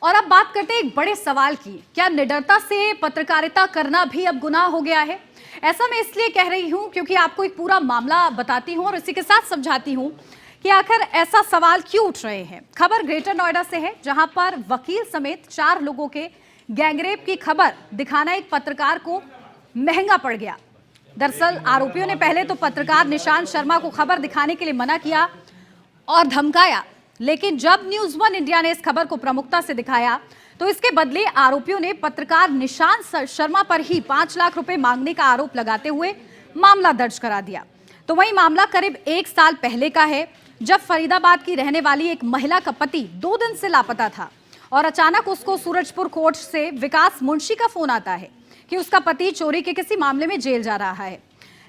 और अब बात करते हैं एक बड़े सवाल की। क्या निडरता से पत्रकारिता करना भी अब गुनाह हो गया है? ऐसा मैं इसलिए कह रही हूं क्योंकि आपको एक पूरा मामला बताती हूं और इसी के साथ समझाती हूं कि आखिर ऐसा सवाल क्यों उठ रहे हैं। खबर ग्रेटर नोएडा से है, जहां पर वकील समेत 4 लोगों के गैंगरेप की खबर दिखाना एक पत्रकार को महंगा पड़ गया। दरअसल आरोपियों ने पहले तो पत्रकार निशांत शर्मा को खबर दिखाने के लिए मना किया और धमकाया, लेकिन जब न्यूज़ 1 इंडिया ने इस खबर को प्रमुखता से दिखाया तो इसके बदले आरोपियों ने पत्रकार निशांत शर्मा पर ही 5 लाख रुपए मांगने का आरोप लगाते हुए मामला दर्ज करा दिया। तो वही मामला करीब 1 साल पहले का है, जब फरीदाबाद की रहने वाली एक महिला का पति 2 दिन से लापता था और अचानक उसको सूरजपुर कोर्ट से विकास मुंशी का फोन आता है कि उसका पति चोरी के किसी मामले में जेल जा रहा है।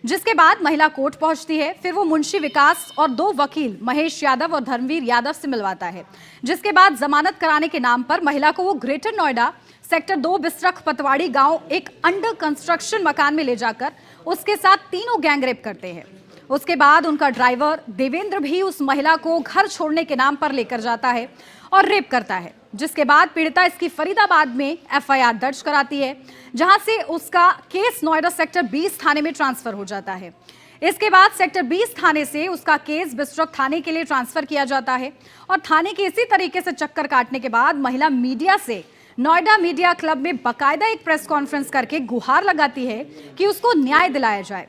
जिसके बाद महिला कोर्ट पहुंचती है, फिर वो मुंशी विकास और 2 वकील महेश यादव और धर्मवीर यादव से मिलवाता है, जिसके बाद जमानत कराने के नाम पर महिला को वो ग्रेटर नोएडा सेक्टर 2 बिस्रख पतवाड़ी गांव एक अंडर कंस्ट्रक्शन मकान में ले जाकर उसके साथ तीनों गैंगरेप करते हैं। उसके बाद उनका ड्राइवर देवेंद्र भी उस महिला को घर छोड़ने के नाम पर लेकर जाता है और रेप करता है, जिसके बाद पीड़िता इसकी फरीदाबाद में एफआईआर दर्ज कराती है, जहां से उसका केस नोएडा सेक्टर 20 थाने में ट्रांसफर हो जाता है। इसके बाद सेक्टर 20 थाने से उसका केस बिस्ट्रक थाने के लिए ट्रांसफर किया जाता है और थाने के इसी तरीके से चक्कर काटने के बाद महिला मीडिया से नोएडा मीडिया क्लब में बाकायदा एक प्रेस कॉन्फ्रेंस करके गुहार लगाती है कि उसको न्याय दिलाया जाए।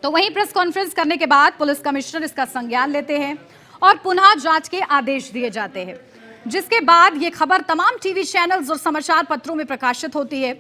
तो वहीं प्रेस कॉन्फ्रेंस करने के बाद पुलिस कमिश्नर इसका संज्ञान लेते हैं और पुनः जांच के आदेश दिए जाते हैं, जिसके बाद ये खबर तमाम टीवी चैनल्स और समाचार पत्रों में प्रकाशित होती है।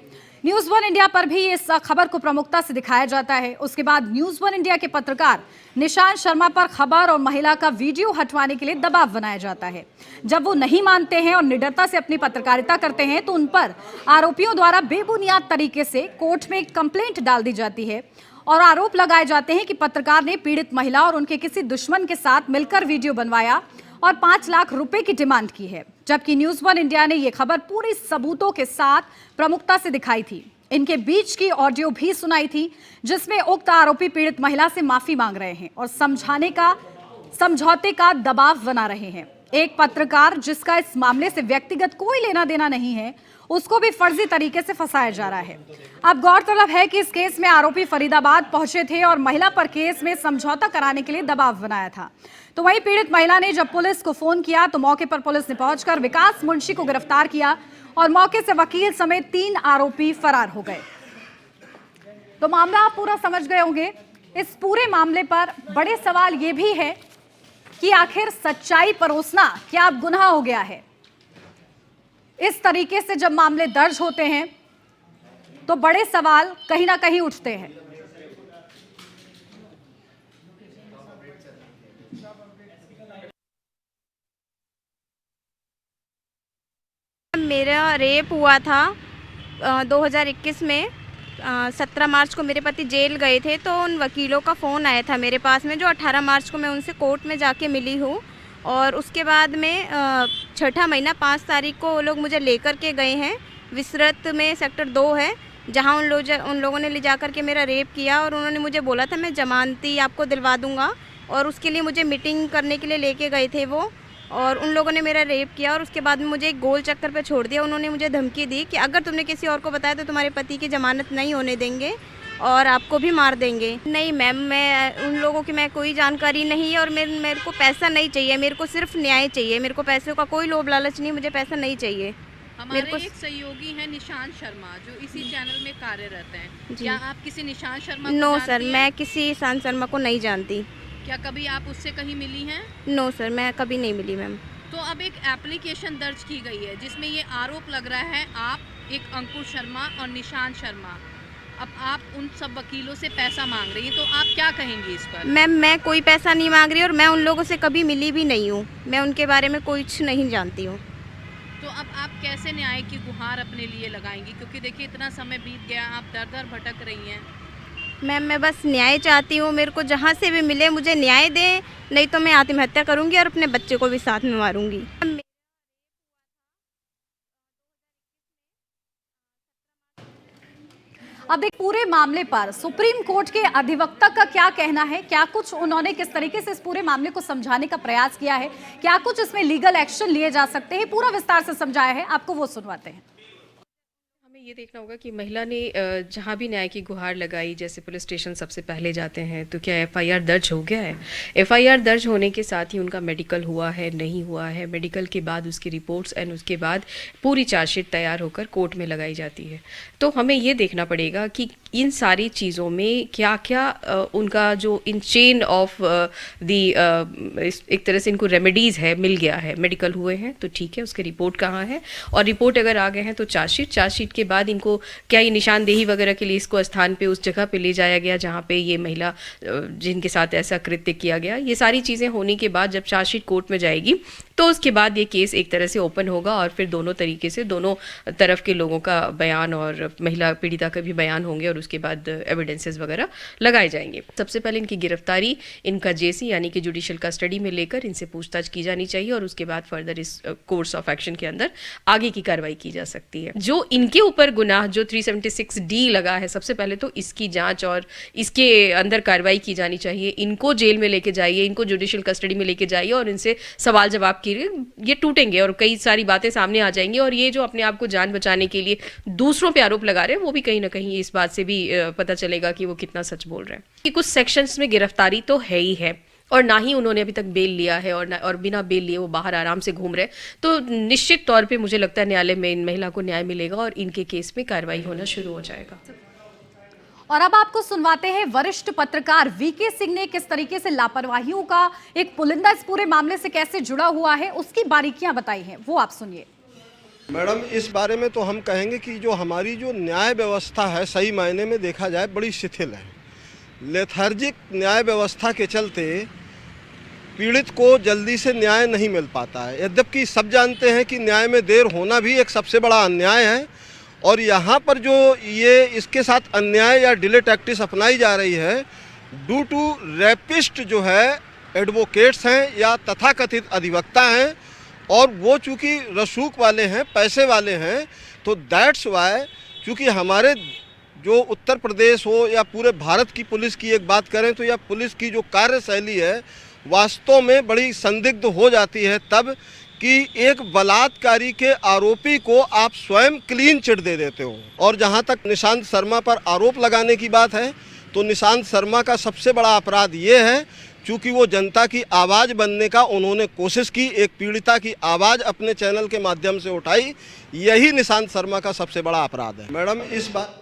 न्यूज़ 1 इंडिया पर भी इस खबर को प्रमुखता से दिखाया जाता है। उसके बाद न्यूज़ 1 इंडिया के पत्रकार निशांत शर्मा पर खबर और महिला का वीडियो हटवाने के लिए दबाव बनाया जाता है। जब वो नहीं मानते हैं और निडरता से अपनी पत्रकारिता करते हैं तो उन पर आरोपियों द्वारा बेबुनियाद तरीके से कोर्ट में कंप्लेंट डाल दी जाती है और आरोप लगाए जाते हैं कि पत्रकार ने पीड़ित महिला और उनके किसी दुश्मन के साथ मिलकर वीडियो बनवाया और 5 लाख रुपए की डिमांड की है। जबकि न्यूज़ 1 इंडिया ने यह खबर पूरी सबूतों के साथ प्रमुखता से दिखाई थी। इनके बीच की ऑडियो भी सुनाई थी, जिसमें उक्त आरोपी पीड़ित महिला से माफी मांग रहे हैं और समझौते का दबाव बना रहे हैं। एक पत्रकार जिसका इस मामले से व्यक्तिगत कोई लेना देना नहीं है, उसको भी फर्जी तरीके से फंसाया जा रहा है। अब गौरतलब है कि इस केस में आरोपी फरीदाबाद पहुंचे थे और महिला पर केस में समझौता कराने के लिए दबाव बनाया था। तो वहीं पीड़ित महिला ने जब पुलिस को फोन किया तो मौके पर पुलिस ने पहुंचकर विकास मुंशी को गिरफ्तार किया और मौके से वकील समेत 3 आरोपी फरार हो गए। तो मामला आप पूरा समझ गए होंगे। इस पूरे मामले पर बड़े सवाल ये भी है कि आखिर सच्चाई परोसना क्या अब गुनाह हो गया है? इस तरीके से जब मामले दर्ज होते हैं तो बड़े सवाल कहीं ना कहीं उठते हैं। मेरा रेप हुआ था 2021 में। 17 मार्च को मेरे पति जेल गए थे, तो उन वकीलों का फ़ोन आया था मेरे पास में, जो 18 मार्च को मैं उनसे कोर्ट में जाके मिली हूँ। और उसके बाद में 6ठा महीना 5 तारीख को वो लोग मुझे लेकर के गए हैं। विसरत में सेक्टर 2 है, जहाँ उन लोगों ने ले जाकर के मेरा रेप किया और उन्होंने मुझे बोला था मैं जमानती आपको दिलवा दूँगा, और उसके लिए मुझे मीटिंग करने के लिए लेके गए थे वो। और उन लोगों ने मेरा रेप किया और उसके बाद में मुझे एक गोल चक्कर पे छोड़ दिया। उन्होंने मुझे धमकी दी कि अगर तुमने किसी और को बताया तो तुम्हारे पति की ज़मानत नहीं होने देंगे और आपको भी मार देंगे। नहीं मैम, मैं उन लोगों की मैं कोई जानकारी नहीं, और मेरे को पैसा नहीं चाहिए, मेरे को सिर्फ न्याय चाहिए। मेरे को पैसे का कोई लोभ लालच नहीं, मुझे पैसा नहीं चाहिए। हमारे एक सहयोगी हैं निशांत शर्मा, जो इसी चैनल में कार्यरत हैं। क्या आप किसी निशांत शर्मा को नो जानती सर, हैं? मैं किसी निशांत शर्मा को नहीं जानती। क्या कभी आप उससे कहीं मिली हैं? नो सर, मैं कभी नहीं मिली मैम। तो अब एक एप्लीकेशन दर्ज की गई है जिसमें ये आरोप लग रहा है आप, एक अंकुर शर्मा और निशांत शर्मा, अब आप उन सब वकीलों से पैसा मांग रही हैं, तो आप क्या कहेंगी इस पर? मैम, मैं कोई पैसा नहीं मांग रही और मैं उन लोगों से कभी मिली भी नहीं हूँ। मैं उनके बारे में कुछ नहीं जानती हूँ। तो अब आप कैसे न्याय की गुहार अपने लिए लगाएंगी? क्योंकि देखिए इतना समय बीत गया, आप दर दर भटक रही हैं। मैम, मैं बस न्याय चाहती हूँ। मेरे को जहाँ से भी मिले मुझे न्याय दें, नहीं तो मैं आत्महत्या करूँगी और अपने बच्चे को भी साथ में मारूँगी। अब एक पूरे मामले पर सुप्रीम कोर्ट के अधिवक्ता का क्या कहना है, क्या कुछ उन्होंने किस तरीके से इस पूरे मामले को समझाने का प्रयास किया है, क्या कुछ इसमें लीगल एक्शन लिए जा सकते हैं, पूरा विस्तार से समझाया है, आपको वो सुनवाते हैं। हमें ये देखना होगा कि महिला ने जहाँ भी न्याय की गुहार लगाई, जैसे पुलिस स्टेशन सबसे पहले जाते हैं, तो क्या एफआईआर दर्ज हो गया है? एफआईआर दर्ज होने के साथ ही उनका मेडिकल हुआ है, नहीं हुआ है, मेडिकल के बाद उसकी रिपोर्ट्स एंड उसके बाद पूरी चार्जशीट तैयार होकर कोर्ट में लगाई जाती है। तो हमें ये देखना पड़ेगा कि इन सारी चीज़ों में क्या क्या उनका जो इन चेन ऑफ दी एक तरह से इनको रेमेडीज़ है, मिल गया है। मेडिकल हुए हैं तो ठीक है, उसके रिपोर्ट कहाँ है, और रिपोर्ट अगर आ गए हैं तो चार्जशीट के बाद इनको क्या ये निशानदेही वगैरह के लिए इसको स्थान पे उस जगह पे ले जाया गया जहाँ पे ये महिला जिनके साथ ऐसा कृत्य किया गया, ये सारी चीज़ें होने के बाद जब चार्जशीट कोर्ट में जाएगी तो उसके बाद ये केस एक तरह से ओपन होगा और फिर दोनों तरीके से दोनों तरफ के लोगों का बयान और महिला पीड़िता का भी बयान होंगे और उसके बाद एविडेंसेस वगैरह लगाए जाएंगे। सबसे पहले इनकी गिरफ्तारी, इनका जेसी यानी कि जुडिशियल कस्टडी में लेकर इनसे पूछताछ की जानी चाहिए और उसके बाद फर्दर इस कोर्स ऑफ एक्शन के अंदर आगे की कार्रवाई की जा सकती है। जो इनके ऊपर गुनाह जो 376D लगा है, सबसे पहले तो इसकी जांच और इसके अंदर कार्रवाई की जानी चाहिए। इनको जेल में लेके जाइए, इनको जुडिशियल कस्टडी में लेके जाइए और इनसे सवाल जवाब कीजिए। ये टूटेंगे और कई सारी बातें सामने आ जाएंगी और ये जो अपने आप को जान बचाने के लिए दूसरों पे आरोप लगा रहे हैं वो भी कहीं ना कहीं इस बात से भी पता चलेगा कि वो कितना सच बोल रहे हैं। कि कुछ सेक्शंस में गिरफ्तारी तो है ही है और ना ही उन्होंने अभी तक बेल लिया है और बिना बेल लिए वो बाहर आराम से घूम रहे हैं, तो निश्चित तौर पे मुझे लगता है न्यायालय में इन महिला को न्याय मिलेगा और इनके केस में कार्रवाई होना शुरू हो जाएगा। और अब आपको सुनवाते हैं वरिष्ठ पत्रकार वीके सिंह ने किस तरीके से लापरवाहियों का एक पुलिंदा इस पूरे मामले से कैसे जुड़ा हुआ है, उसकी बारीकियां बताई हैं, वो आप सुनिए। मैडम, इस बारे में तो हम कहेंगे कि जो हमारी जो न्याय व्यवस्था है, सही मायने में देखा जाए बड़ी शिथिल है। लेथार्जिक न्याय व्यवस्था के चलते पीड़ित को जल्दी से न्याय नहीं मिल पाता है, यद्यपि सब जानते हैं कि न्याय में देर होना भी एक सबसे बड़ा अन्याय है। और यहाँ पर जो ये इसके साथ अन्याय या डिले टैक्टिस अपनाई जा रही है, ड्यू टू रैपिस्ट जो है एडवोकेट्स हैं या तथाकथित अधिवक्ता हैं और वो चूँकि रसूख वाले हैं, पैसे वाले हैं, तो दैट्स वाई चूँकि हमारे जो उत्तर प्रदेश हो या पूरे भारत की पुलिस की एक बात करें तो या पुलिस की जो कार्यशैली है वास्तव में बड़ी संदिग्ध हो जाती है तब कि एक बलात्कारी के आरोपी को आप स्वयं क्लीन चिट दे देते हो। और जहां तक निशांत शर्मा पर आरोप लगाने की बात है तो निशांत शर्मा का सबसे बड़ा अपराध ये है चूँकि वो जनता की आवाज़ बनने का उन्होंने कोशिश की, एक पीड़िता की आवाज़ अपने चैनल के माध्यम से उठाई, यही निशांत शर्मा का सबसे बड़ा अपराध है। मैडम, इस बात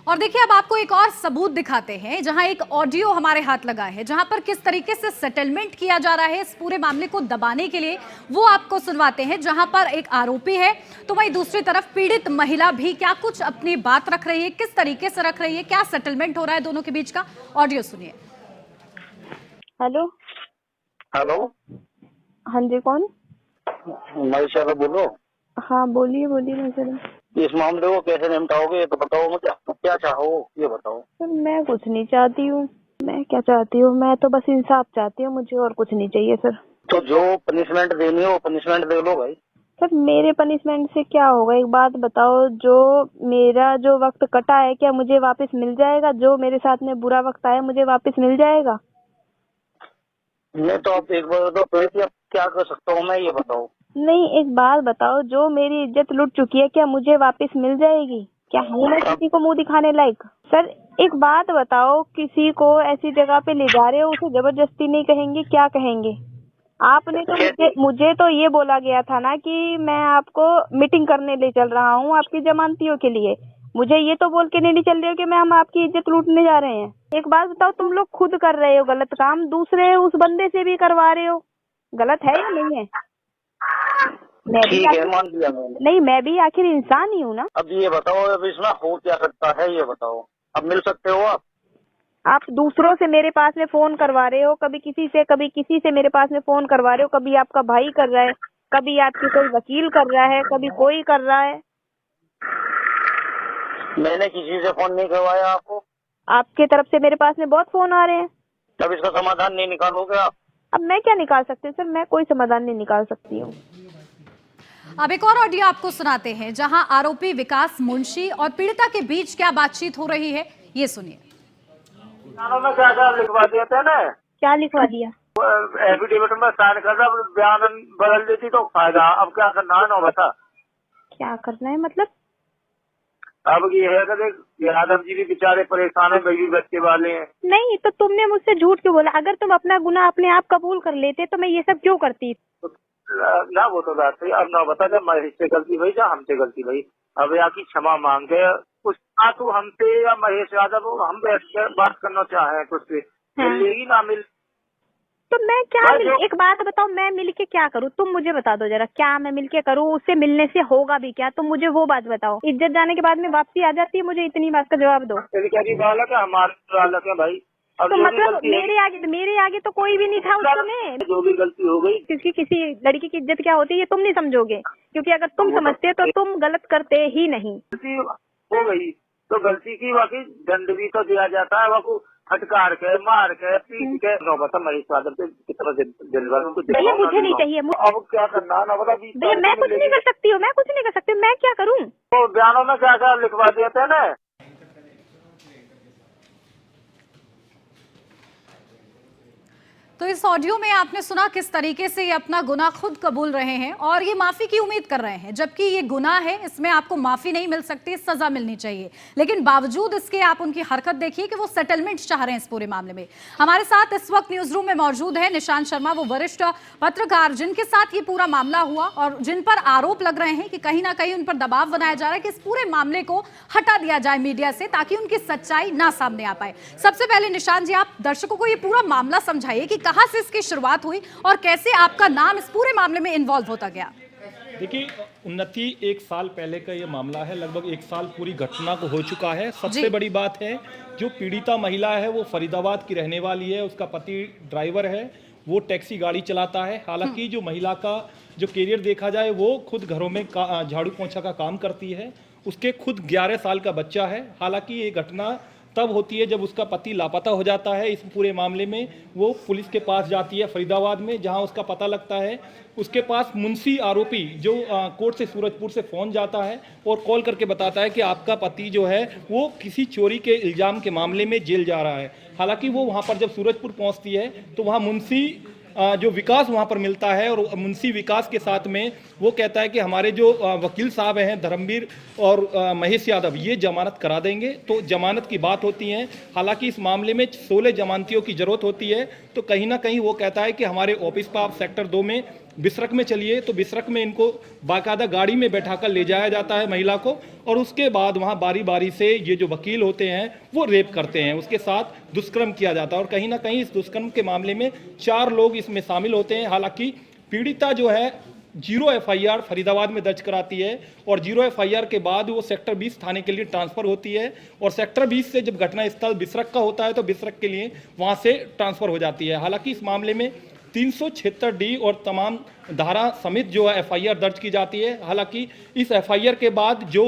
और देखिए अब आपको एक और सबूत दिखाते हैं जहां एक ऑडियो हमारे हाथ लगा है, जहां पर किस तरीके से सेटलमेंट किया जा रहा है इस पूरे मामले को दबाने के लिए, वो आपको सुनवाते हैं। जहां पर एक आरोपी है तो वहीं दूसरी तरफ पीड़ित महिला भी क्या कुछ अपनी बात रख रही है, किस तरीके से रख रही है, क्या सेटलमेंट हो रहा है दोनों के बीच का, ऑडियो सुनिए। हेलो हेलो, हाँ जी, कौन? महेश बोलो। हाँ बोलिए बोलिए मैडम। इस मामले को कैसे निपटाओगे ये तो बताओ मुझे, क्या चाहो ये बताओ। सर मैं कुछ नहीं चाहती हूँ, मैं क्या चाहती हूँ, मैं तो बस इंसाफ चाहती हूँ, मुझे और कुछ नहीं चाहिए सर। तो जो पनिशमेंट देनी हो पनिशमेंट दे लो भाई। सर मेरे पनिशमेंट से क्या होगा, एक बात बताओ, जो मेरा जो वक्त कटा है क्या मुझे वापस मिल जाएगा? जो मेरे साथ में बुरा वक्त आया मुझे वापस मिल जाएगा? नहीं तो आप एक बार तो क्या कर सकता हूँ मैं ये बताओ। नहीं, एक बात बताओ, जो मेरी इज्जत लुट चुकी है क्या मुझे वापस मिल जाएगी? क्या हूँ मैं किसी को मुंह दिखाने लायक? सर एक बात बताओ, किसी को ऐसी जगह पे ले जा रहे हो, उसे जबरदस्ती नहीं कहेंगे, क्या कहेंगे? आपने तो मुझे तो ये बोला गया था ना कि मैं आपको मीटिंग करने ले चल रहा हूँ आपकी जमानतियों के लिए, मुझे ये तो बोल के नहीं चल रहे हो कि मैं हम आपकी इज्जत लूटने जा रहे हैं। एक बात बताओ, तुम लोग खुद कर रहे हो गलत काम, दूसरे उस बंदे से भी करवा रहे हो, गलत है या नहीं है? ठीक है, मान लिया मैंने। नहीं, मैं भी आखिर इंसान ही हूँ ना। अब ये बताओ, अब इसमें हो क्या सकता है ये बताओ। अब मिल सकते हो आप दूसरों से मेरे पास में फोन करवा रहे हो, कभी किसी से मेरे पास में फोन करवा रहे हो, कभी आपका भाई कर रहा है, कभी आपकी कोई वकील कर रहा है, कभी कोई कर रहा है। मैंने किसी से फोन नहीं करवाया आपको। आपके तरफ से मेरे पास में बहुत फोन आ रहे हैं। तब इसका समाधान नहीं निकालोगे आप? अब मैं क्या निकाल सकती हूँ सर, मैं कोई समाधान नहीं निकाल सकती हूँ। अब एक और ऑडियो आपको सुनाते हैं जहां आरोपी विकास मुंशी और पीड़िता के बीच क्या बातचीत हो रही है, ये सुनिए। में क्या क्या लिखवा दिया था ना, क्या लिखवा दिया? एफिडेविट में साइन करना, बयान बदल देती तो फायदा। अब क्या करना है ना, बता क्या करना है मतलब? अब ये है कि देख, यादव जी भी बेचारे परेशान है, बेबी बच्चे वाले हैं। नहीं तो तुमने मुझसे झूठ क्यों बोला? अगर तुम अपना गुनाह अपने आप कबूल कर लेते तो मैं ये सब क्यों करती? ना वो तो बात सही। अब ना बता, जब महेश से गलती भई या हमसे गलती भई, अब यहाँ की क्षमा मांग के कुछ तू हमसे या महेश यादव हम बैठ के बात करना चाहे तुझसे, मिलेगी ना मिल तो मैं क्या एक बात बताओ, मैं मिलके क्या करूँ? तुम मुझे बता दो जरा, क्या मैं मिलके करूँ? उससे मिलने से होगा भी क्या? तुम मुझे वो बात बताओ। इज्जत जाने के बाद में वापसी आ जाती है, मुझे इतनी बात का जवाब दो। तेरी क्या बालक है, हमारे बालक है भाई। अब तो जो भी मतलब गलती है, मेरे आगे तो कोई भी नहीं था उस समय। जो भी गलती हो गई, किसी लड़की की इज्जत क्या होती है ये तुम नहीं समझोगे, क्योंकि अगर तुम समझते तो तुम गलत करते ही नहीं। गलती हो गई तो गलती की वाकई दंड भी तो दिया जाता है। वो फटकार के, मार के, पीट के, नौबत महेश यादव से कितना दिन भैया मुझे नहीं चाहिए। अब क्या करना है ना बता। भैया मैं कुछ नहीं कर सकती हूँ, मैं कुछ नहीं कर सकती, मैं क्या करूँ? तो बयानों में क्या क्या लिखवा देते हैं ना। तो इस ऑडियो में आपने सुना किस तरीके से ये अपना गुनाह खुद कबूल रहे हैं और ये माफी की उम्मीद कर रहे हैं, जबकि ये गुनाह है, इसमें आपको माफी नहीं मिल सकती, सजा मिलनी चाहिए। लेकिन बावजूद इसके आप उनकी हरकत देखिए कि वो सेटलमेंट चाह रहे हैं इस पूरे मामले में। हमारे साथ इस वक्त न्यूज रूम में मौजूद है निशांत शर्मा, वो वरिष्ठ पत्रकार जिनके साथ ये पूरा मामला हुआ और जिन पर आरोप लग रहे हैं कि कहीं ना कहीं उन पर दबाव बनाया जा रहा है कि इस पूरे मामले को हटा दिया जाए मीडिया से, ताकि उनकी सच्चाई ना सामने आ पाए। सबसे पहले निशांत जी, आप दर्शकों को ये पूरा मामला समझाइए कि कहां से इसकी शुरुआत हुई और कैसे आपका नाम इस पूरे मामले में इन्वॉल्व होता गया। देखिए, उन्नति 1 साल पहले का ये मामला है, लगभग 1 साल पूरी घटना को हो चुका है। सबसे बड़ी बात है, जो पीड़िता महिला है वो फरीदाबाद की रहने वाली है, उसका पति ड्राइवर है, वो टैक्सी गाड़ी चलाता है। हालांकि जो महिला का जो कैरियर देखा जाए, वो खुद घरों में झाड़ू पोंछा का काम करती है, उसके खुद 11 साल का बच्चा है। हालांकि ये घटना तब होती है जब उसका पति लापता हो जाता है। इस पूरे मामले में वो पुलिस के पास जाती है फरीदाबाद में, जहां उसका पता लगता है। उसके पास मुंशी आरोपी जो कोर्ट से सूरजपुर से फ़ोन जाता है और कॉल करके बताता है कि आपका पति जो है वो किसी चोरी के इल्ज़ाम के मामले में जेल जा रहा है। हालांकि वो वहाँ पर जब सूरजपुर पहुँचती है तो वहाँ मुंशी जो विकास वहाँ पर मिलता है, और मुंशी विकास के साथ में वो कहता है कि हमारे जो वकील साहब हैं धर्मवीर और महेश यादव, ये जमानत करा देंगे। तो जमानत की बात होती है। हालांकि इस मामले में 16 जमानतियों की ज़रूरत होती है। तो कहीं ना कहीं वो कहता है कि हमारे ऑफिस पर आप सेक्टर 2 में बिसरक में चलिए। तो बिसरक में इनको बाकायदा गाड़ी में बैठाकर ले जाया जाता है महिला को, और उसके बाद वहाँ बारी बारी से ये जो वकील होते हैं वो रेप करते हैं, उसके साथ दुष्कर्म किया जाता है। और कहीं ना कहीं इस दुष्कर्म के मामले में 4 लोग इसमें शामिल होते हैं। हालांकि पीड़िता जो है 0 FIR फरीदाबाद में दर्ज कराती है, और 0 FIR के बाद वो सेक्टर 20 थाने के लिए ट्रांसफ़र होती है, और सेक्टर 20 से जब घटनास्थल बिसरक का होता है तो बिसरक के लिए वहाँ से ट्रांसफ़र हो जाती है। हालांकि इस मामले में 376D और तमाम धारा समेत जो है FIR दर्ज की जाती है। हालांकि इस FIR के बाद जो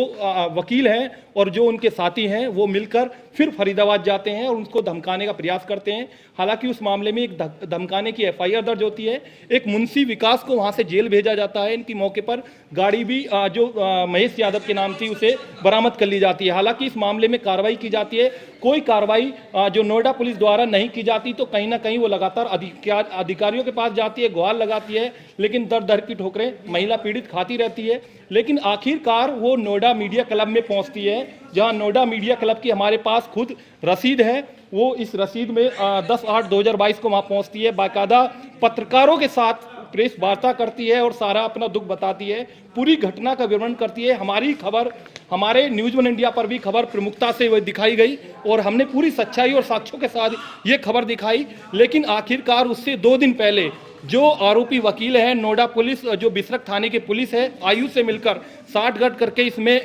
वकील हैं और जो उनके साथी हैं वो मिलकर फिर फरीदाबाद जाते हैं और उनको धमकाने का प्रयास करते हैं। हालांकि उस मामले में एक धमकाने की FIR दर्ज होती है। एक मुंशी विकास को वहां से जेल भेजा जाता है। इनकी मौके पर गाड़ी भी जो महेश यादव के नाम थी उसे बरामद कर ली जाती है। हालांकि इस मामले में कार्रवाई की जाती है, कोई कार्रवाई जो नोएडा पुलिस द्वारा नहीं की जाती। तो कहीं ना कहीं वो लगातार अधिकारियों के पास जाती है, गुहार लगाती है, लेकिन दर दर की ठोकरें महिला पीड़ित खाती रहती है। लेकिन आखिरकार वो नोएडा मीडिया क्लब में पहुंचती है, जहां नोएडा मीडिया क्लब की हमारे पास खुद रसीद है। वो इस रसीद में 10/8/2022 को वहां पहुंचती है, बाकायदा पत्रकारों के साथ प्रेस वार्ता करती है और सारा अपना दुख बताती है, पूरी घटना का विवरण करती है। हमारी खबर हमारे न्यूज़ 1 इंडिया पर भी खबर प्रमुखता से वो दिखाई गई और हमने पूरी सच्चाई और साक्ष्यों के साथ ये खबर दिखाई। लेकिन आखिरकार उससे 2 दिन पहले जो आरोपी वकील है, नोएडा पुलिस जो बिसरक थाने के पुलिस है, आयु से मिलकर 60 गढ़ करके इसमें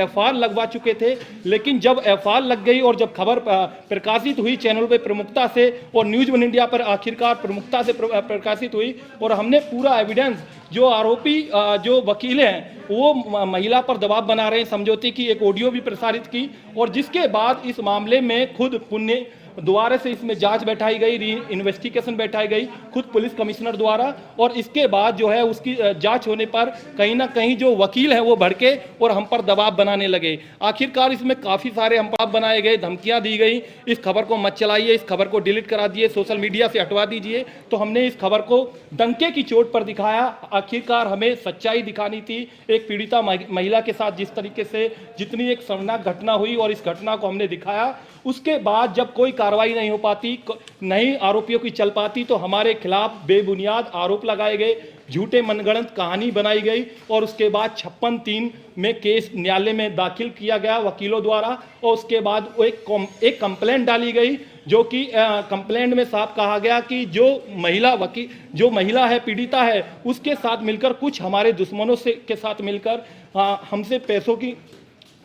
FIR लगवा चुके थे। लेकिन जब FIR लग गई और जब खबर प्रकाशित हुई चैनल पे प्रमुखता से और न्यूज़ 1 इंडिया पर आखिरकार प्रमुखता से प्रकाशित हुई, और हमने पूरा एविडेंस जो आरोपी जो वकील हैं वो महिला पर दबाव बना रहे हैं समझौते की एक ऑडियो भी प्रसारित की, और जिसके बाद इस मामले में खुद दोबारा से इसमें जांच बैठाई गई, री इन्वेस्टिगेशन बैठाई गई खुद पुलिस कमिश्नर द्वारा, और इसके बाद जो है उसकी जांच होने पर कहीं ना कहीं जो वकील हैं वो भड़के और हम पर दबाव बनाने लगे। आखिरकार इसमें काफ़ी सारे हम दबाव बनाए गए, धमकियां दी गई, इस खबर को मत चलाइए, इस खबर को डिलीट करा दिए, सोशल मीडिया से हटवा दीजिए। तो हमने इस खबर को डंके की चोट पर दिखाया। आखिरकार हमें सच्चाई दिखानी थी। एक पीड़िता महिला के साथ जिस तरीके से जितनी एक शर्मनाक घटना हुई और इस घटना को हमने दिखाया, उसके बाद जब कोकोई कार्रवाई नहीं हो पाती, नहीं आरोपियों की चल पाती, तो हमारे खिलाफ बेबुनियाद आरोप लगाए गए, झूठे मनगढ़ंत कहानी बनाई गई और उसके बाद 56(3) में केस न्यायालय में दाखिल किया गया वकीलों द्वारा, और उसके बाद एक कंप्लेंट डाली गई, जो कि कंप्लेंट में साफ कहा गया कि जो महिला है, पीड़िता है, उसके साथ मिलकर कुछ हमारे दुश्मनों से के साथ मिलकर हमसे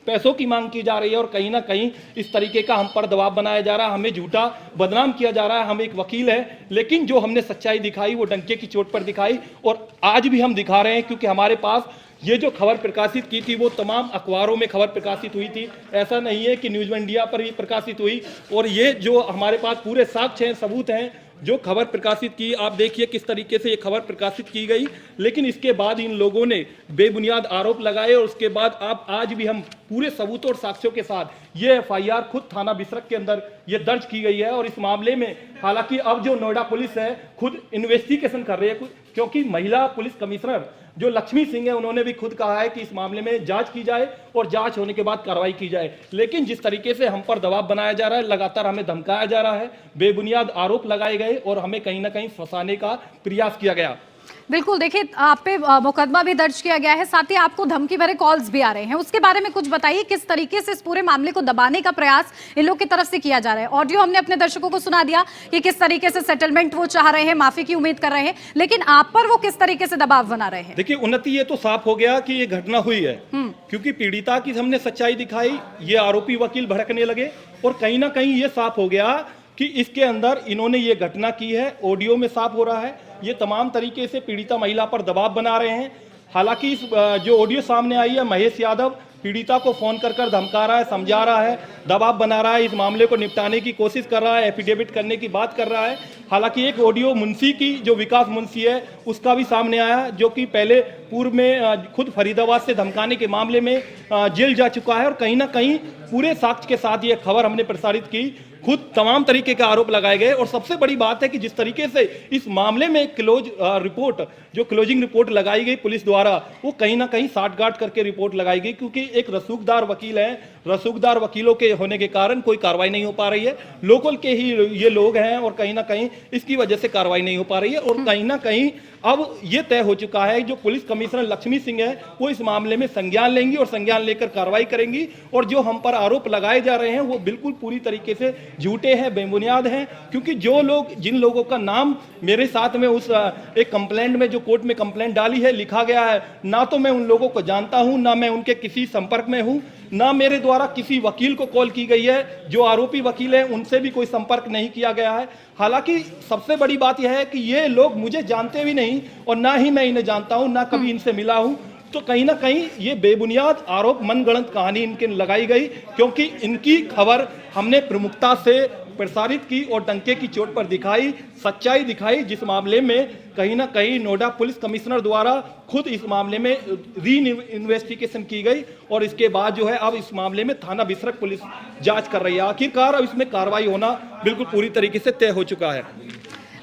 पैसों की मांग की जा रही है और कहीं ना कहीं इस तरीके का हम पर दबाव बनाया जा रहा है, हमें झूठा बदनाम किया जा रहा है। हम एक वकील है, लेकिन जो हमने सच्चाई दिखाई वो डंके की चोट पर दिखाई, और आज भी हम दिखा रहे हैं, क्योंकि हमारे पास ये जो खबर प्रकाशित की थी वो तमाम अखबारों में खबर प्रकाशित हुई थी। ऐसा नहीं है कि न्यूज़ इंडिया पर भी प्रकाशित हुई, और ये जो हमारे पास पूरे साक्ष्य हैं, सबूत हैं, जो खबर प्रकाशित की, आप देखिए किस तरीके से ये खबर प्रकाशित की गई। लेकिन इसके बाद इन लोगों ने बेबुनियाद आरोप लगाए, और उसके बाद आज भी हम पूरे सबूतों और साक्ष्यों के साथ ये एफआईआर खुद थाना बिसरख के अंदर ये दर्ज की गई है। और इस मामले में हालांकि अब जो नोएडा पुलिस है खुद इन्वेस्टिगेशन कर रही है, क्योंकि महिला पुलिस कमिश्नर जो लक्ष्मी सिंह है उन्होंने भी खुद कहा है कि इस मामले में जांच की जाए और जांच होने के बाद कार्रवाई की जाए। लेकिन जिस तरीके से हम पर दबाव बनाया जा रहा है, लगातार हमें धमकाया जा रहा है, बेबुनियाद आरोप लगाए गए और हमें कहीं ना कहीं फंसाने का प्रयास किया गया। बिल्कुल, देखिए आप पे मुकदमा भी दर्ज किया गया है, साथ ही आपको धमकी भरे कॉल्स भी आ रहे हैं। उसके बारे में कुछ बताइए, किस तरीके से इस पूरे मामले को दबाने का प्रयास इन लोग की तरफ से किया जा रहा है। ऑडियो हमने अपने दर्शकों को सुना दिया कि किस तरीके से सेटलमेंट वो चाह रहे हैं, माफी की उम्मीद कर रहे हैं, लेकिन आप पर वो किस तरीके से दबाव बना रहे हैं। देखिए उन्नति, ये तो साफ हो गया कि ये घटना हुई है, क्योंकि पीड़िता की हमने सच्चाई दिखाई, ये आरोपी वकील भड़कने लगे, और कहीं ना कहीं ये साफ हो गया कि इसके अंदर इन्होंने ये घटना की है। ऑडियो में साफ हो रहा है, ये तमाम तरीके से पीड़िता महिला पर दबाव बना रहे हैं। हालांकि इस जो ऑडियो सामने आई है, महेश यादव पीड़िता को फोन कर धमका रहा है, समझा रहा है, दबाव बना रहा है, इस मामले को निपटाने की कोशिश कर रहा है, एफिडेविट करने की बात कर रहा है। हालांकि एक ऑडियो मुंशी की, जो विकास मुंशी है, उसका भी सामने आया, जो कि पहले पूर्व में खुद फरीदाबाद से धमकाने के मामले में जेल जा चुका है। और कहीं ना कहीं पूरे साक्ष्य के साथ ये खबर हमने प्रसारित की, खुद तमाम तरीके के आरोप लगाए गए। और सबसे बड़ी बात है कि जिस तरीके से इस मामले में क्लोजिंग रिपोर्ट लगाई गई पुलिस द्वारा, वो कहीं ना कहीं साठगांठ करके रिपोर्ट लगाई गई, क्योंकि एक रसूखदार वकील है, रसूखदार वकीलों के होने के कारण कोई कार्रवाई नहीं हो पा रही है। लोकल के ही ये लोग हैं और कहीं ना कहीं इसकी वजह से कार्रवाई नहीं हो पा रही है। और कहीं ना कहीं अब ये तय हो चुका है, जो पुलिस कमिश्नर लक्ष्मी सिंह है वो इस मामले में संज्ञान लेंगी और संज्ञान लेकर कार्रवाई करेंगी। और जो हम पर आरोप लगाए जा रहे हैं वो बिल्कुल पूरी तरीके से झूठे हैं, बेबुनियाद हैं, क्योंकि जिन लोगों का नाम मेरे साथ में उस एक कंप्लेंट में, जो कोर्ट में कंप्लेंट डाली है, लिखा गया है, ना तो मैं उन लोगों को जानता हूं, ना मैं उनके किसी संपर्क में हूं, ना मेरे द्वारा किसी वकील को कॉल की गई है। जो आरोपी वकील हैं उनसे भी कोई संपर्क नहीं किया गया है। हालांकि सबसे बड़ी बात यह है कि ये लोग मुझे जानते भी नहीं और ना ही मैं इन्हें जानता हूं, ना कभी इनसे मिला हूं। तो कहीं ना कहीं ये बेबुनियाद आरोप, मनगढ़ंत कहानी इनके लगाई गई, क्योंकि इनकी खबर हमने प्रमुखता से प्रसारित की और डंके की चोट पर दिखाई, सच्चाई दिखाई, जिस मामले में कहीं ना कहीं नोएडा पुलिस कमिश्नर द्वारा खुद इस मामले में री इन्वेस्टिगेशन की गई। और इसके बाद जो है अब इस मामले में थाना बिसरख पुलिस जांच कर रही है। आखिरकार अब इसमें कार्रवाई होना बिल्कुल पूरी तरीके से तय हो चुका है।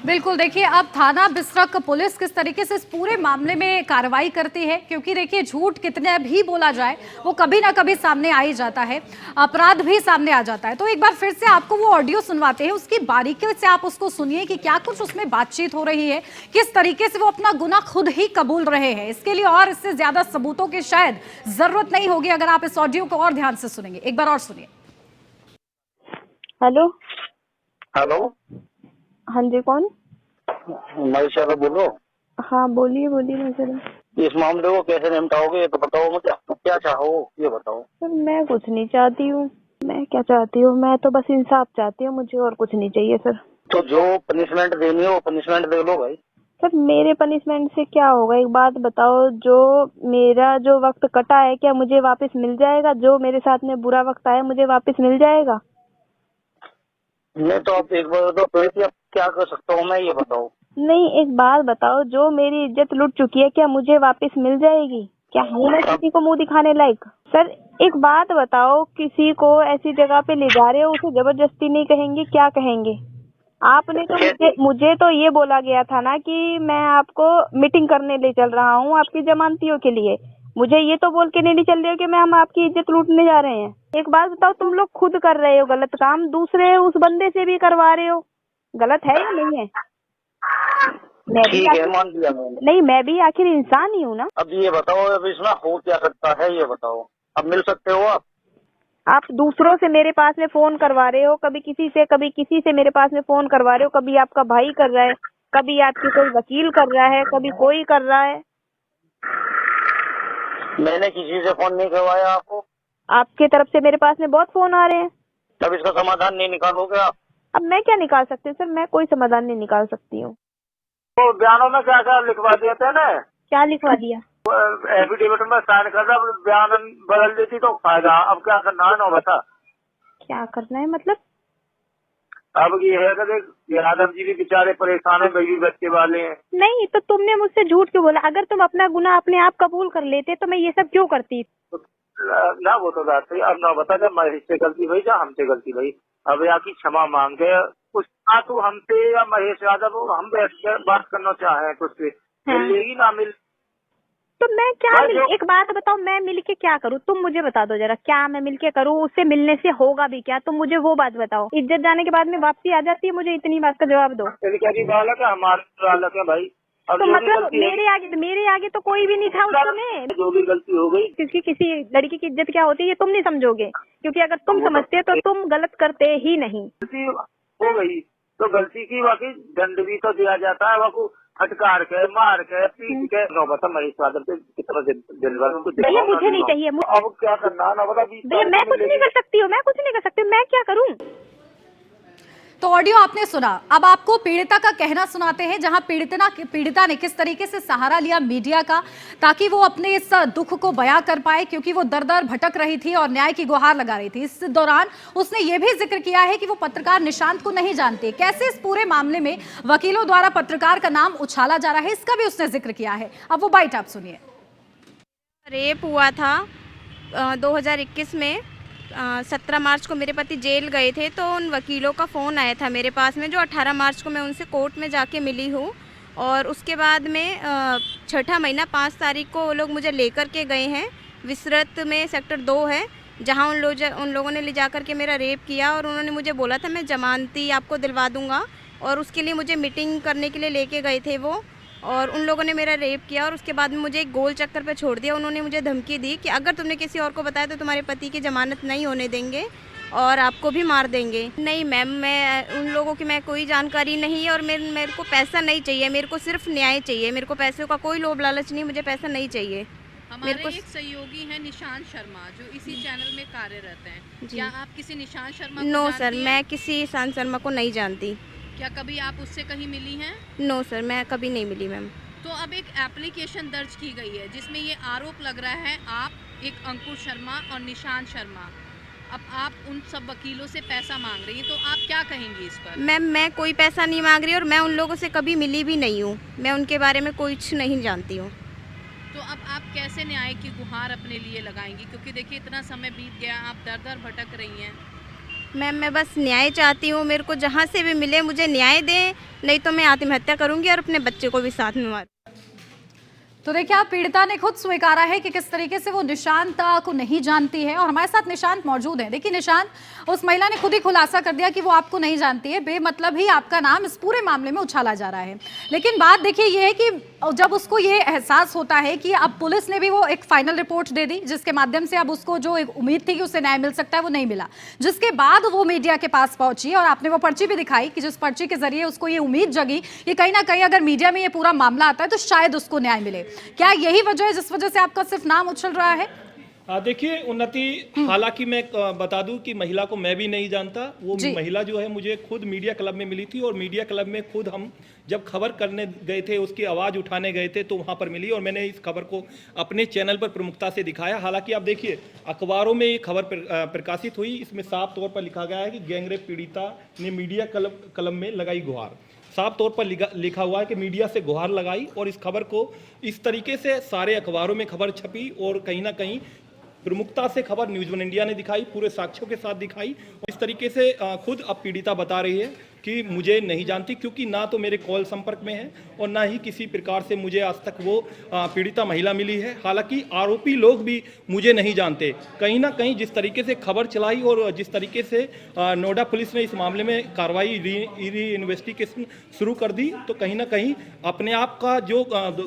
बिल्कुल, देखिए अब थाना बिसरख पुलिस किस तरीके से इस पूरे मामले में कार्रवाई करती है, क्योंकि देखिए झूठ कितने भी बोला जाए वो कभी ना कभी सामने आ ही जाता है, अपराध भी सामने आ जाता है। तो एक बार फिर से आपको वो ऑडियो सुनवाते हैं, उसकी बारीकी से आप उसको सुनिए कि क्या कुछ उसमें बातचीत हो रही है, किस तरीके से वो अपना गुनाह खुद ही कबूल रहे हैं। इसके लिए और इससे ज्यादा सबूतों की शायद जरूरत नहीं होगी अगर आप इस ऑडियो को और ध्यान से सुनेंगे। एक बार और सुनिए। हेलो हेलो, हाँ जी, कौन? महेश यादव बोलो। हाँ बोलिए मैं इस मामले को कैसे निपटाओगे ये तो बताओ मुझे, क्या चाहो ये बताओ। सर मैं कुछ नहीं चाहती हूँ, मैं क्या चाहती हूँ, मैं तो बस इंसाफ चाहती हूँ, मुझे और कुछ नहीं चाहिए सर। तो जो पनिशमेंट देनी है वो पनिशमेंट दे लो भाई। सर मेरे पनिशमेंट से क्या होगा, एक बात बताओ, जो मेरा जो वक्त कटा है क्या मुझे वापस मिल जाएगा? जो मेरे साथ में बुरा वक्त आया मुझे वापस मिल जाएगा? नहीं तो आप एक बार तो फिर भी अब क्या कर सकता हूँ मैं, ये बताओ। नहीं, एक बात बताओ, जो मेरी इज्जत लुट चुकी है क्या मुझे वापस मिल जाएगी? क्या हूँ मैं किसी को मुंह दिखाने लायक? सर एक बात बताओ, किसी को ऐसी जगह पे ले जा रहे हो, उसे जबरदस्ती नहीं कहेंगे, क्या कहेंगे? आपने तो मुझे तो ये बोला गया था ना कि मैं आपको मीटिंग करने ले चल रहा हूँ आपकी जमानतियों के लिए। मुझे ये तो बोल के नहीं चल रहे हो कि हम आपकी इज्जत लूटने जा रहे हैं। एक बात बताओ, तुम लोग खुद कर रहे हो गलत काम, दूसरे उस बंदे से भी करवा रहे हो, गलत है या नहीं है? ठीक है, मान लिया मैंने। नहीं, मैं भी आखिर इंसान ही हूँ ना। अब ये बताओ, अब इसमें हो क्या सकता है, ये बताओ। अब मिल सकते हो आप दूसरों से मेरे पास में फोन करवा रहे हो, कभी किसी से मेरे पास में फोन करवा रहे हो, कभी आपका भाई कर रहा है, कभी आपकी कोई वकील कर रहा है, कभी कोई कर रहा है। मैंने किसी से फोन नहीं करवाया आपको। आपके तरफ से मेरे पास में बहुत फोन आ रहे हैं। तब इसका समाधान नहीं निकालोगे आप? अब मैं क्या निकाल सकती हूँ सर, मैं कोई समाधान नहीं निकाल सकती हूँ। तो बयानों में क्या क्या लिखवा दिया था ना? क्या लिखवा दिया? एफिडेविट में साइन कर रहा, बयान बदल देती तो फायदा। अब क्या करना है ना, बता क्या करना है मतलब? अब ये है कि यादव जी भी बेचारे परेशान है, बेबी बच्चे वाले हैं। नहीं तो तुमने मुझसे झूठ क्यों बोला? अगर तुम अपना गुनाह अपने आप कबूल कर लेते तो मैं ये सब क्यों करती? ना वो तो बात है। अब ना बता, जब महेश से गलती हुई या हमसे गलती हुई, अब यहाँ की क्षमा मांग के कुछ ना तू हमसे या महेश यादव हम बैठ के बात करना चाहे कुछ से मिलेगी ना मिल। तो मैं क्या एक बात बताओ, मैं मिलके क्या करूँ? तुम मुझे बता दो जरा, क्या मैं मिलके करूँ? उससे मिलने से होगा भी क्या? तुम मुझे वो बात बताओ। इज्जत जाने के बाद में वापसी आ जाती है, मुझे इतनी बात का जवाब दो। क्या बालक है, हमारे बालक है भाई। तो मतलब मेरे आगे तो कोई भी नहीं था उस समय। जो भी गलती हो गई, किसी लड़की की इज्जत क्या होती है ये तुम नहीं समझोगे, क्योंकि अगर तुम समझते तो तुम गलत करते ही नहीं। गलती हो गई तो गलती की वाकई दंड भी तो दिया जाता है। वाकू फटकार के, मार के, पीट के। नौबत महेश यादव से कितना दिन भर भैया मुझे नहीं चाहिए। अब क्या करना ना बता। भैया मैं कुछ नहीं कर सकती हूँ, मैं क्या करूँ? तो ऑडियो आपने सुना, अब आपको पीड़िता का कहना सुनाते हैं, जहां पीड़िता ने किस तरीके से सहारा लिया मीडिया का ताकि वो अपने इस दुख को बयां कर पाए, क्योंकि वो दर-दर भटक रही थी और न्याय की गुहार लगा रही थी। इस दौरान उसने ये भी जिक्र किया है कि वो पत्रकार निशांत को नहीं जानते, कैसे इस पूरे मामले में वकीलों द्वारा पत्रकार का नाम उछाला जा रहा है, इसका भी उसने जिक्र किया है। अब वो बाइट आप सुनिए। रेप हुआ था 2021 में 17 मार्च को मेरे पति जेल गए थे, तो उन वकीलों का फ़ोन आया था मेरे पास में, जो 18 मार्च को मैं उनसे कोर्ट में जाके मिली हूँ। और उसके बाद में 6ठा महीना 5 तारीख को वो लोग मुझे लेकर के गए हैं। विसरत में सेक्टर 2 है, जहाँ उन लोगों ने ले जा कर के मेरा रेप किया। और उन्होंने मुझे बोला था मैं जमानती आपको दिलवा दूँगा, और उसके लिए मुझे मीटिंग करने के लिए लेके गए थे वो। और उन लोगों ने मेरा रेप किया और उसके बाद में मुझे एक गोल चक्कर पे छोड़ दिया। उन्होंने मुझे धमकी दी कि अगर तुमने किसी और को बताया तो तुम्हारे पति की ज़मानत नहीं होने देंगे और आपको भी मार देंगे। नहीं मैम, मैं उन लोगों की मैं कोई जानकारी नहीं, और मेरे को पैसा नहीं चाहिए, मेरे को सिर्फ न्याय चाहिए। मेरे को पैसे का कोई लोभ लालच नहीं, मुझे पैसा नहीं चाहिए। हमारे एक सहयोगी हैं निशांत शर्मा, जो इसी चैनल में कार्यरत हैं। क्या आप किसी निशांत शर्मा को नो जानती सर, हैं? मैं किसी निशांत शर्मा को नहीं जानती। क्या कभी आप उससे कहीं मिली हैं? नो सर, मैं कभी नहीं मिली मैम। तो अब एक एप्लीकेशन दर्ज की गई है जिसमें ये आरोप लग रहा है आप एक अंकुर शर्मा और निशांत शर्मा, अब आप उन सब वकीलों से पैसा मांग रही हैं, तो आप क्या कहेंगी इस पर? मैम मैं कोई पैसा नहीं मांग रही और मैं उन लोगों से कभी मिली भी नहीं हूँ, मैं उनके बारे में कुछ नहीं जानती हूँ। तो अब आप कैसे न्याय की गुहार अपने लिए लगाएंगी? क्योंकि देखिए इतना समय बीत गया, आप दर दर भटक रही हैं। मैम मैं बस न्याय चाहती हूँ, मेरे को जहाँ से भी मिले मुझे न्याय दें, नहीं तो मैं आत्महत्या करूँगी और अपने बच्चे को भी साथ में मारूँ। तो देखिए, आप पीड़िता ने खुद स्वीकारा है कि किस तरीके से वो निशांत को नहीं जानती है, और हमारे साथ निशांत मौजूद है। देखिए निशांत, उस महिला ने खुद ही खुलासा कर दिया कि वो आपको नहीं जानती है, बेमतलब ही आपका नाम इस पूरे मामले में उछाला जा रहा है। लेकिन बात देखिए ये है कि जब उसको ये एहसास होता है कि अब पुलिस ने भी वो एक फाइनल रिपोर्ट दे दी, जिसके माध्यम से अब उसको जो एक उम्मीद थी कि उसे न्याय मिल सकता है वो नहीं मिला, जिसके बाद वो मीडिया के पास पहुंची और आपने वो पर्ची भी दिखाई कि जिस पर्ची के जरिए उसको ये उम्मीद जगी कि कहीं ना कहीं अगर मीडिया में ये पूरा मामला आता है तो शायद उसको न्याय मिले। क्या यही वजह है जिस वजह से आपका सिर्फ नाम उछल रहा है? देखिए उन्नति, हालांकि मैं बता दूं कि महिला को मैं भी नहीं जानता। वो जी। महिला जो है मुझे खुद मीडिया क्लब में मिली थी, और मीडिया क्लब में खुद हम जब खबर करने गए थे, उसकी आवाज़ उठाने गए थे, तो वहाँ पर मिली और मैंने इस खबर को अपने चैनल पर प्रमुखता से दिखाया। हालांकि आप देखिए अखबारों में ये खबर प्रकाशित हुई, इसमें साफ तौर पर लिखा गया है कि गैंगरेप पीड़िता ने मीडिया क्लब में लगाई गुहार। साफ तौर पर लिखा हुआ है कि मीडिया से गुहार लगाई, और इस खबर को इस तरीके से सारे अखबारों में खबर छपी, और कहीं ना कहीं प्रमुखता से खबर न्यूज़ वन इंडिया ने दिखाई, पूरे साक्ष्यों के साथ दिखाई। और इस तरीके से खुद अब पीड़िता बता रही है कि मुझे नहीं जानती, क्योंकि ना तो मेरे कॉल संपर्क में है और ना ही किसी प्रकार से मुझे आज तक वो पीड़िता महिला मिली है। हालांकि आरोपी लोग भी मुझे नहीं जानते। कहीं ना कहीं जिस तरीके से खबर चलाई और जिस तरीके से नोएडा पुलिस ने इस मामले में कार्रवाई री इन्वेस्टिगेशन शुरू कर दी, तो कहीं ना कहीं अपने आप का जो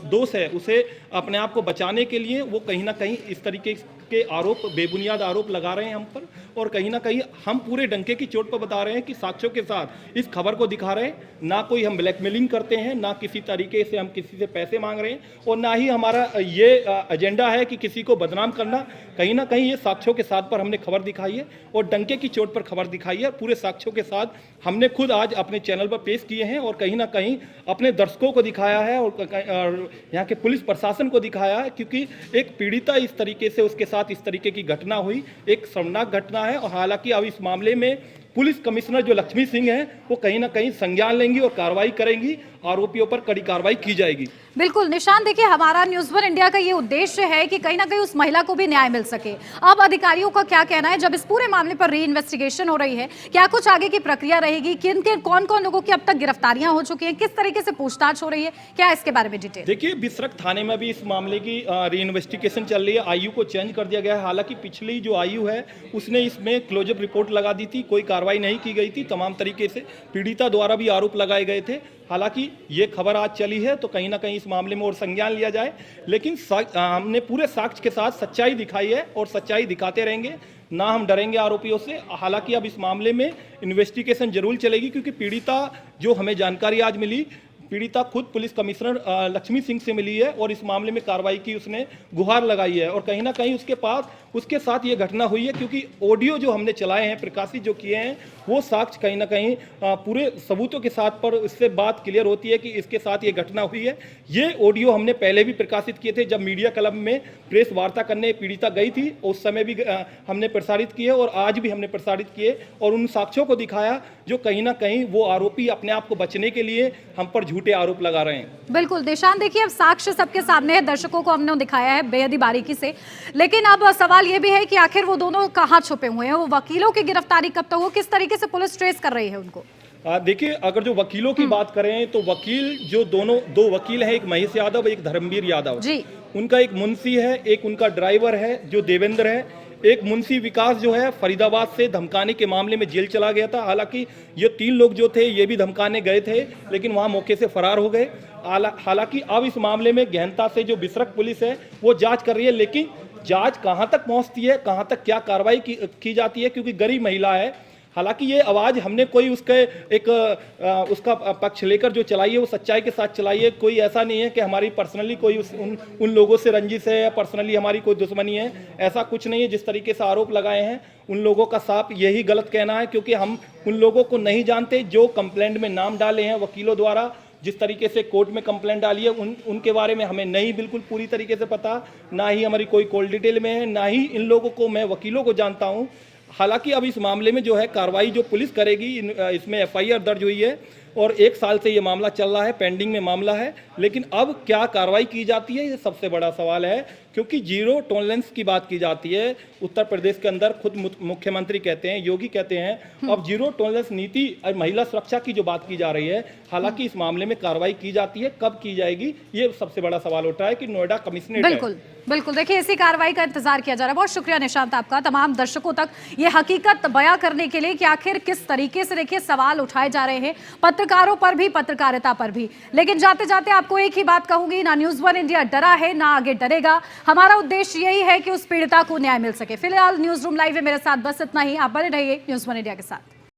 दोष है उसे अपने आप को बचाने के लिए वो कहीं ना कहीं इस तरीके के आरोप, बेबुनियाद आरोप लगा रहे हैं हम पर, और कहीं ना कहीं हम पूरे डंके की चोट पर बता रहे हैं कि साक्ष्यों के साथ इस खबर को दिखा रहे हैं। ना कोई हम ब्लैकमेलिंग करते हैं, ना किसी तरीके से हम किसी से पैसे मांग रहे हैं, और ना ही हमारा ये एजेंडा है कि किसी को बदनाम करना। कहीं ना कहीं ये साक्ष्यों के साथ पर हमने खबर दिखाई है और डंके की चोट पर खबर दिखाई है। पूरे साक्ष्यों के साथ हमने खुद आज अपने चैनल पर पेश किए हैं, और कहीं ना कहीं अपने दर्शकों को दिखाया है और यहाँ के पुलिस प्रशासन को दिखाया है, क्योंकि एक पीड़िता इस तरीके से उसके साथ इस तरीके की घटना हुई, एक शर्मनाक घटना है। और हालांकि अब इस मामले में पुलिस कमिश्नर जो लक्ष्मी सिंह हैं वो कहीं ना कहीं संज्ञान लेंगी और कार्रवाई करेंगी, आरोपियों पर कड़ी कार्रवाई की जाएगी। बिल्कुल निशान, देखिए हमारा न्यूज़ वन इंडिया का ये उद्देश्य है कि कहीं ना कहीं उस महिला को भी न्याय मिल सके। अब अधिकारियों का क्या कहना है जब इस पूरे मामले पर री इन्वेस्टिगेशन हो रही है? क्या कुछ आगे की प्रक्रिया रहेगी? कौन कौन लोगों की अब तक गिरफ्तारियां हो चुकी हैं? किस तरीके से पूछताछ हो रही है? क्या इसके बारे में डिटेल? देखिए बिसरख थाने में भी इस मामले की री इन्वेस्टिगेशन चल रही है। आयु को चेंज कर दिया गया है। हालांकि पिछली जो आयु है उसने इसमें क्लोजअप रिपोर्ट लगा दी थी, कोई कार्रवाई नहीं की गई थी। तमाम तरीके से पीड़िता द्वारा भी आरोप लगाए गए थे। हालांकि ये खबर आज चली है तो कहीं ना कहीं इस मामले में और संज्ञान लिया जाए, लेकिन हमने पूरे साक्ष्य के साथ सच्चाई दिखाई है और सच्चाई दिखाते रहेंगे, ना हम डरेंगे आरोपियों से। हालांकि अब इस मामले में इन्वेस्टिगेशन जरूर चलेगी, क्योंकि पीड़िता जो हमें जानकारी आज मिली, पीड़िता खुद पुलिस कमिश्नर लक्ष्मी सिंह से मिली है और इस मामले में कार्रवाई की उसने गुहार लगाई है। और कहीं ना कहीं उसके साथ ये घटना हुई है, क्योंकि ऑडियो जो हमने चलाए हैं, प्रकाशित जो किए हैं, वो साक्ष्य कहीं ना कहीं पूरे सबूतों के साथ पर इससे बात क्लियर होती है कि इसके साथ ये घटना हुई है। ये ऑडियो हमने पहले भी प्रकाशित किए थे, जब मीडिया क्लब में प्रेस वार्ता करने पीड़िता गई थी उस समय भी हमने प्रसारित किए और आज भी हमने प्रसारित किए और उन साक्ष्यों को दिखाया जो कहीं ना कहीं वो आरोपी अपने आप को बचने के लिए हम पर झूठे आरोप लगा रहे हैं। बिल्कुल निशान, देखिए अब साक्ष्य सबके सामने है, दर्शकों को हमने दिखाया है बेहद ही बारीकी से, लेकिन अब सवाल ये भी है कि आखिर वो दोनों कहाँ छुपे हुए हैं? वो वकीलों की गिरफ्तारी कब तक हो? किस तरीके से पुलिस ट्रेस कर रही है उनको? देखिए अगर जो वकीलों की बात करें तो वकील जो दो वकील हैं, एक महेश यादव, एक धर्मवीर यादव जी, उनका एक मुंशी है, एक उनका ड्राइवर है जो देवेंद्र है, एक मुंशी विकास जो है फरीदाबाद से धमकाने के मामले में जेल चला गया था। हालांकि ये 3 लोग जो थे ये भी धमकाने गए थे, लेकिन वहां मौके से फरार हो गए। हालांकि अब इस मामले में गहनता से जो बिसरख पुलिस है वो जांच कर रही है, लेकिन जांच कहां तक पहुंचती है, कहां तक क्या कार्रवाई की जाती है, क्योंकि गरीब महिला है। हालांकि ये आवाज़ हमने कोई उसका पक्ष लेकर जो चलाई है वो सच्चाई के साथ चलाई है। कोई ऐसा नहीं है कि हमारी पर्सनली कोई उन लोगों से रंजिश है या पर्सनली हमारी कोई दुश्मनी है, ऐसा कुछ नहीं है। जिस तरीके से आरोप लगाए हैं उन लोगों का साफ यही गलत कहना है, क्योंकि हम उन लोगों को नहीं जानते जो कंप्लेंट में नाम डाले हैं वकीलों द्वारा, जिस तरीके से कोर्ट में कंप्लेंट डाली है उनके बारे में हमें नहीं बिल्कुल पूरी तरीके से पता, ना ही हमारी कोई कॉल डिटेल में है, ना ही इन लोगों को मैं वकीलों को जानता हूं। हालांकि अब इस मामले में जो है कार्रवाई जो पुलिस करेगी, इसमें FIR दर्ज हुई है और 1 साल से ये मामला चल रहा है, पेंडिंग में मामला है, लेकिन अब क्या कार्रवाई की जाती है ये सबसे बड़ा सवाल है, क्योंकि जीरो टॉलरेंस की बात की जाती है उत्तर प्रदेश के अंदर। खुद मुख्यमंत्री कहते हैं, योगी कहते हैं अब जीरो टॉलरेंस नीति और महिला सुरक्षा की जो बात की जा रही है। हालांकि इस मामले में कार्रवाई की जाती है, कब की जाएगी ये सबसे बड़ा सवाल उठा है कि नोएडा कमिश्नरेट बिल्कुल बिल्कुल, देखिए इसी कार्रवाई का इंतजार किया जा रहा है। बहुत शुक्रिया निशांत आपका, तमाम दर्शकों तक ये हकीकत बयां करने के लिए कि आखिर किस तरीके से देखिए सवाल उठाए जा रहे हैं पत्रकारों पर भी, पत्रकारिता पर भी। लेकिन जाते जाते आपको एक ही बात कहूंगी, ना न्यूज़ वन इंडिया डरा है ना आगे डरेगा। हमारा उद्देश्य यही है कि उस पीड़िता को न्याय मिल सके। फिलहाल न्यूज़ रूम लाइव है मेरे साथ बस इतना ही। आप बने रहिए न्यूज़ वन इंडिया के साथ।